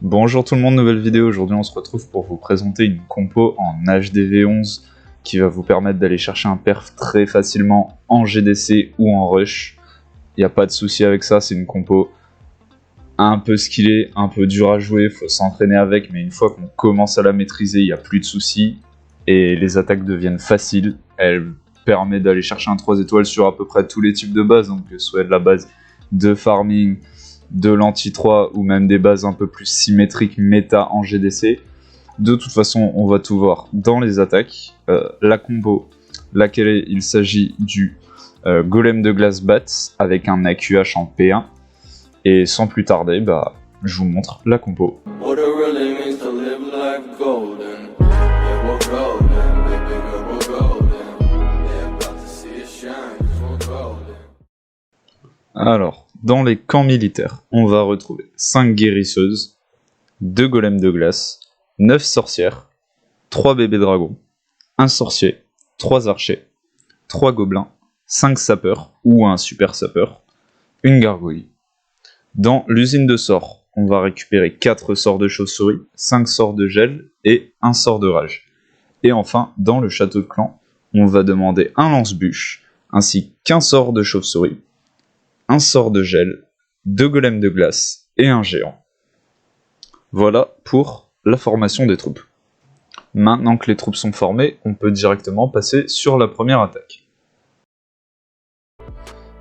Bonjour tout le monde, nouvelle vidéo. Aujourd'hui on se retrouve pour vous présenter une compo en HDV11 qui va vous permettre d'aller chercher un perf très facilement en GDC ou en rush. Il n'y a pas de souci avec ça, c'est une compo un peu skillée, un peu dure à jouer, il faut s'entraîner avec, mais une fois qu'on commence à la maîtriser, il n'y a plus de soucis et les attaques deviennent faciles. Elle permet d'aller chercher un 3 étoiles sur à peu près tous les types de bases, donc que ce soit de la base de farming, de l'anti-3 ou même des bases un peu plus symétriques méta en GDC. De toute façon, on va tout voir dans les attaques. La combo, laquelle il s'agit du Golem de glace bat avec un AQH en P1. Et sans plus tarder, je vous montre la compo. Alors, dans les camps militaires, on va retrouver 5 guérisseuses, 2 golems de glace, 9 sorcières, 3 bébés dragons, 1 sorcier, 3 archers, 3 gobelins, 5 sapeurs ou un super sapeur, une gargouille. Dans l'usine de sorts, on va récupérer 4 sorts de chauve-souris, 5 sorts de gel et 1 sort de rage. Et enfin, dans le château de clan, on va demander un lance-bûche, ainsi qu'un sort de chauve-souris, un sort de gel, 2 golems de glace et un géant. Voilà pour la formation des troupes. Maintenant que les troupes sont formées, on peut directement passer sur la première attaque.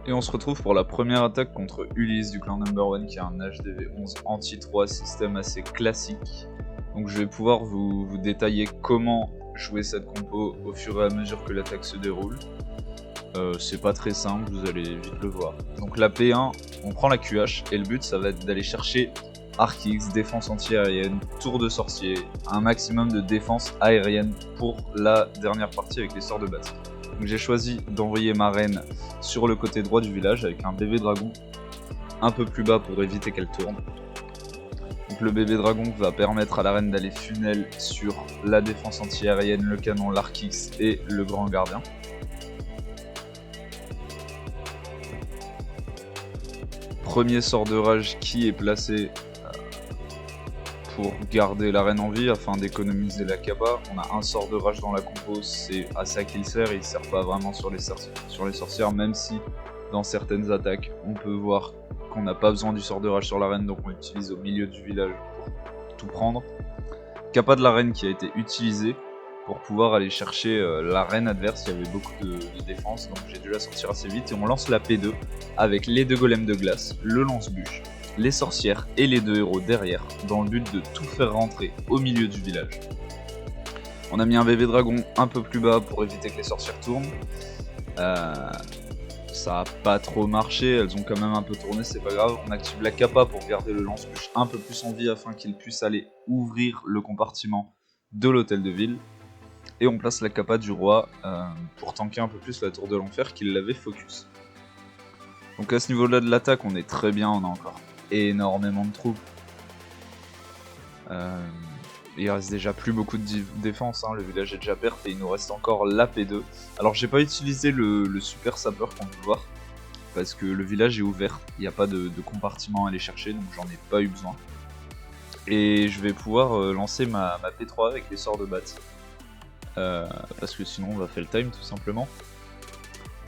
Et on se retrouve pour la première attaque contre Ulysse du clan Number 1 qui a un HDV11 anti-3, système assez classique. Donc je vais pouvoir vous détailler comment jouer cette compo au fur et à mesure que l'attaque se déroule. C'est pas très simple, vous allez vite le voir. Donc la P1, on prend la QH et le but ça va être d'aller chercher Arc X, défense anti-aérienne, tour de sorcier, un maximum de défense aérienne pour la dernière partie avec les sorts de base. Donc j'ai choisi d'envoyer ma reine sur le côté droit du village avec un bébé dragon un peu plus bas pour éviter qu'elle tourne. Donc le bébé dragon va permettre à la reine d'aller funnel sur la défense anti-aérienne, le canon, l'Arc X et le grand gardien. Premier sort de rage qui est placé pour garder la reine en vie afin d'économiser la Kappa. On a un sort de rage dans la compo, c'est à ça qu'il sert, il sert pas vraiment sur les sorcières, même si dans certaines attaques on peut voir qu'on n'a pas besoin du sort de rage sur la reine, donc on l'utilise au milieu du village pour tout prendre. Kappa de la reine qui a été utilisée pour pouvoir aller chercher la reine adverse, il y avait beaucoup de défense, donc j'ai dû la sortir assez vite et on lance la P2 avec les 2 golems de glace, le lance-bûche, les sorcières et les 2 héros derrière, dans le but de tout faire rentrer au milieu du village. On a mis un bébé dragon un peu plus bas pour éviter que les sorcières tournent. Ça a pas trop marché, elles ont quand même un peu tourné, c'est pas grave. On active la Kappa pour garder le lance-bûche un peu plus en vie afin qu'il puisse aller ouvrir le compartiment de l'hôtel de ville. Et on place la Kappa du roi pour tanker un peu plus la tour de l'enfer qu'il l'avait focus. Donc à ce niveau-là de l'attaque, on est très bien, on a encore énormément de troupes. Il reste déjà plus beaucoup de défense, hein. Le village est déjà perte et il nous reste encore la P2. Alors j'ai pas utilisé le super sapeur qu'on peut voir, parce que le village est ouvert, il n'y a pas de compartiment à aller chercher, donc j'en ai pas eu besoin. Et je vais pouvoir lancer ma P3 avec les sorts de bat. Parce que sinon on va faire le time tout simplement.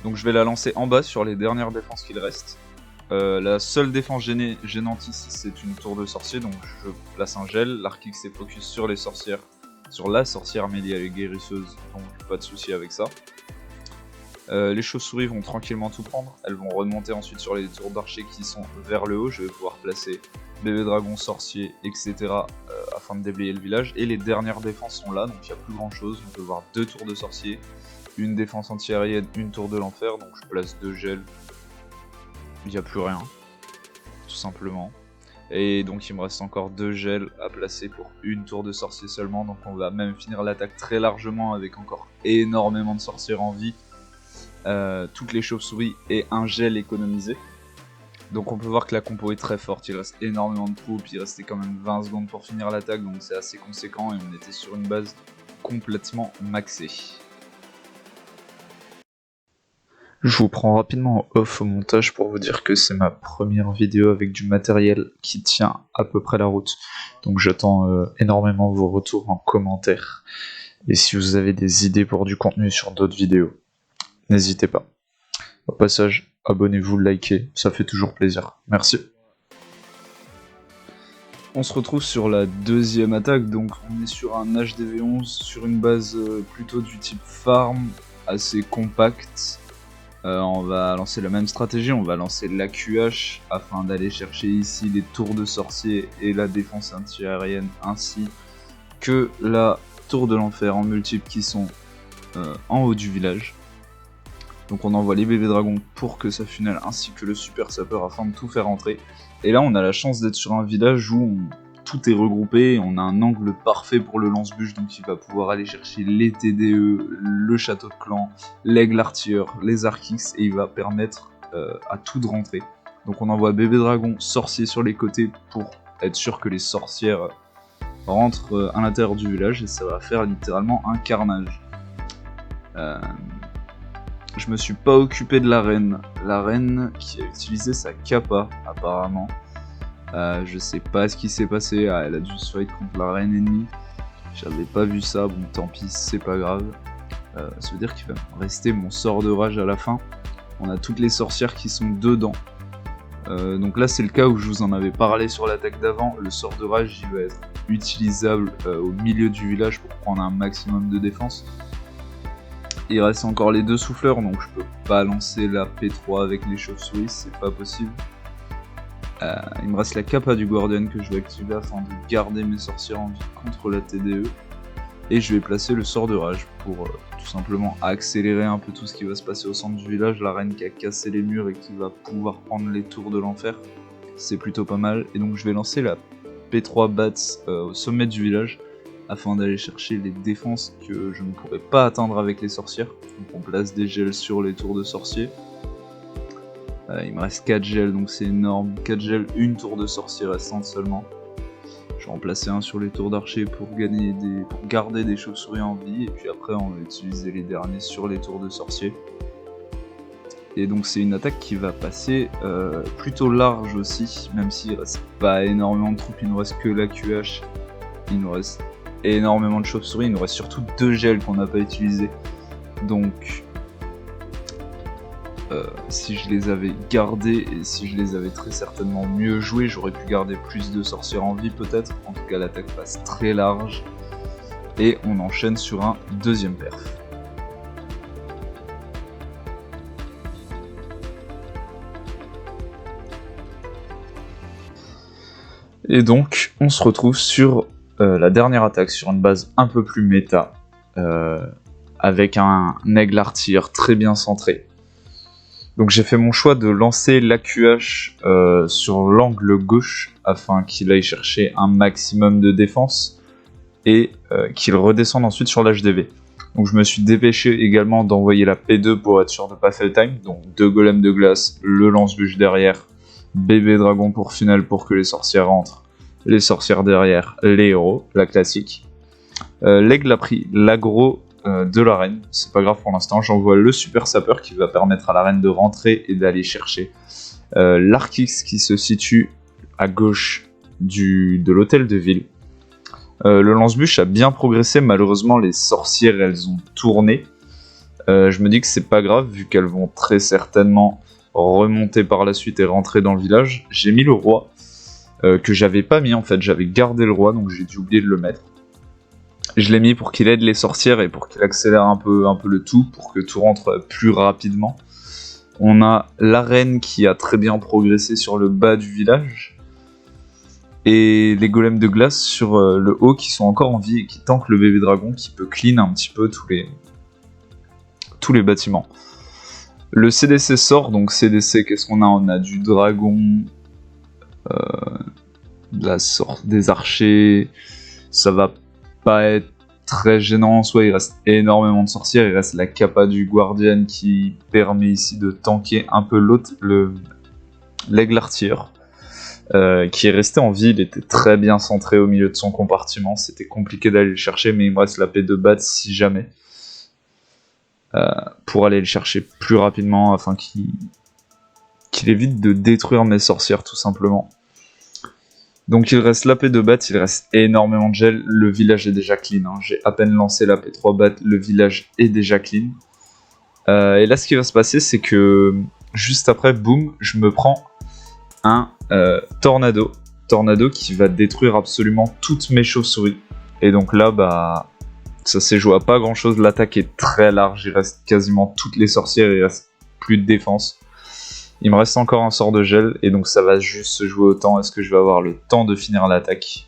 Donc je vais la lancer en bas sur les dernières défenses qu'il reste. La seule défense gênante ici c'est une tour de sorcier, donc je place un gel. L'Arc X est focus sur les sorcières, sur la sorcière mêlée à les guérisseuses, donc pas de souci avec ça. Les chauves-souris vont tranquillement tout prendre, elles vont remonter ensuite sur les tours d'archer qui sont vers le haut. Je vais pouvoir placer bébé dragon, sorcier, etc. Afin de déblayer le village. Et les dernières défenses sont là, donc il n'y a plus grand chose. On peut voir 2 tours de sorcier, une défense anti-aérienne, une tour de l'enfer. Donc je place 2 gels, il n'y a plus rien, tout simplement. Et donc il me reste encore 2 gels à placer pour une tour de sorcier seulement. Donc on va même finir l'attaque très largement avec encore énormément de sorcières en vie. Toutes les chauves-souris et un gel économisé. Donc on peut voir que la compo est très forte, il reste énormément de troupes, il restait quand même 20 secondes pour finir l'attaque, donc c'est assez conséquent et on était sur une base complètement maxée. Je vous prends rapidement en off au montage pour vous dire que c'est ma première vidéo avec du matériel qui tient à peu près la route. Donc j'attends énormément vos retours en commentaire. Et si vous avez des idées pour du contenu sur d'autres vidéos, n'hésitez pas. Au passage, abonnez-vous, likez, ça fait toujours plaisir. Merci. On se retrouve sur la deuxième attaque, donc on est sur un HDV11 sur une base plutôt du type farm, assez compacte. On va lancer la même stratégie, on va lancer l'AQH afin d'aller chercher ici les tours de sorcier et la défense anti-aérienne, ainsi que la tour de l'enfer en multiple qui sont en haut du village. Donc on envoie les bébés dragons pour que ça funnel ainsi que le super sapeur afin de tout faire entrer. Et là on a la chance d'être sur un village où tout est regroupé, on a un angle parfait pour le lance-bûche, donc il va pouvoir aller chercher les TDE, le château de clan, l'aigle artilleur, les archix, et il va permettre à tout de rentrer. Donc on envoie bébé dragon, sorcier sur les côtés pour être sûr que les sorcières rentrent à l'intérieur du village, et ça va faire littéralement un carnage. Je me suis pas occupé de la reine qui a utilisé sa kappa apparemment. Je sais pas ce qui s'est passé, elle a dû se fight contre la reine ennemie. J'avais pas vu ça, bon tant pis, c'est pas grave. Ça veut dire qu'il va me rester mon sort de rage à la fin. On a toutes les sorcières qui sont dedans. Donc là c'est le cas où je vous en avais parlé sur l'attaque d'avant. Le sort de rage il va être utilisable au milieu du village pour prendre un maximum de défense. Il reste encore les deux souffleurs, donc je peux pas lancer la P3 avec les chauves-souris, c'est pas possible. Il me reste la kappa du Guardian que je vais activer afin de garder mes sorcières en vie contre la TDE. Et je vais placer le sort de rage pour tout simplement accélérer un peu tout ce qui va se passer au centre du village. La reine qui a cassé les murs et qui va pouvoir prendre les tours de l'enfer, c'est plutôt pas mal. Et donc je vais lancer la P3 Bats au sommet du village afin d'aller chercher les défenses que je ne pourrais pas atteindre avec les sorcières. Donc on place des gels sur les tours de sorcier. Il me reste 4 gels, donc c'est énorme. 4 gels, une tour de sorcier restante seulement. Je vais en placer un sur les tours d'archer pour garder des chauves-souris en vie. Et puis après, on va utiliser les derniers sur les tours de sorcier. Et donc c'est une attaque qui va passer plutôt large aussi, même s'il reste pas énormément de troupes. Il nous reste que la QH. Il nous reste énormément de chauves-souris. Il nous reste surtout 2 gels qu'on n'a pas utilisés. Donc si je les avais gardés et si je les avais très certainement mieux joués, j'aurais pu garder plus de sorcières en vie peut-être. En tout cas l'attaque passe très large et on enchaîne sur un deuxième perf. Et donc on se retrouve sur la dernière attaque sur une base un peu plus méta avec un aigle artilleur très bien centré. Donc j'ai fait mon choix de lancer l'AQH sur l'angle gauche afin qu'il aille chercher un maximum de défense et qu'il redescende ensuite sur l'HDV. Donc je me suis dépêché également d'envoyer la P2 pour être sûr de pas fail time. Donc 2 golems de glace, le lance-bûche derrière, bébé dragon pour final pour que les sorcières rentrent, les sorcières derrière, les héros, la classique. L'aigle a pris l'aggro de la reine, c'est pas grave pour l'instant, j'envoie le super sapeur qui va permettre à la reine de rentrer et d'aller chercher l'Archix qui se situe à gauche de l'hôtel de ville. Le lance-bûche a bien progressé, malheureusement les sorcières elles ont tourné. Je me dis que c'est pas grave vu qu'elles vont très certainement remonter par la suite et rentrer dans le village. J'ai mis le roi que j'avais pas mis en fait, j'avais gardé le roi donc j'ai dû oublier de le mettre. Je l'ai mis pour qu'il aide les sorcières et pour qu'il accélère un peu le tout, pour que tout rentre plus rapidement. On a la reine qui a très bien progressé sur le bas du village. Et les golems de glace sur le haut qui sont encore en vie et qui tankent le bébé dragon qui peut clean un petit peu tous les bâtiments. Le CDC sort, donc CDC qu'est-ce qu'on a? On a du dragon, des archers, ça va pas être très gênant en soi, il reste énormément de sorcières, il reste la kappa du Guardian qui permet ici de tanker un peu l'aigle artilleur qui est resté en vie, il était très bien centré au milieu de son compartiment, c'était compliqué d'aller le chercher mais il me reste la P2 bat si jamais. pour aller le chercher plus rapidement afin qu'il évite de détruire mes sorcières tout simplement. Donc il reste la P2 bat, il reste énormément de gel, le village est déjà clean, hein. J'ai à peine lancé la P3 bat, le village est déjà clean. Et là ce qui va se passer c'est que juste après, boum, je me prends un tornado qui va détruire absolument toutes mes chauves-souris. Et donc là, bah, ça s'est joué à pas grand chose, l'attaque est très large, il reste quasiment toutes les sorcières, il reste plus de défense. Il me reste encore un sort de gel, et donc ça va juste se jouer au temps. Est-ce que je vais avoir le temps de finir l'attaque ?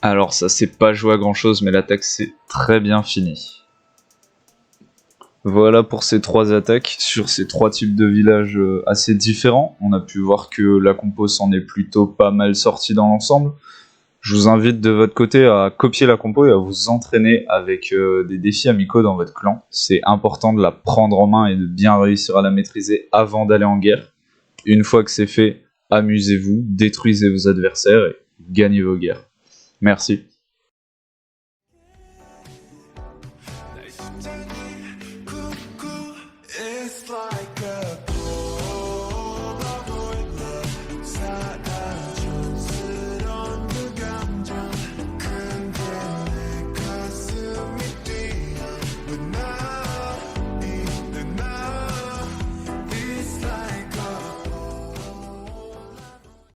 Alors ça s'est pas joué à grand chose, mais l'attaque s'est très bien finie. Voilà pour ces 3 attaques, sur ces 3 types de villages assez différents. On a pu voir que la compo s'en est plutôt pas mal sortie dans l'ensemble. Je vous invite de votre côté à copier la compo et à vous entraîner avec des défis amicaux dans votre clan. C'est important de la prendre en main et de bien réussir à la maîtriser avant d'aller en guerre. Une fois que c'est fait, amusez-vous, détruisez vos adversaires et gagnez vos guerres. Merci.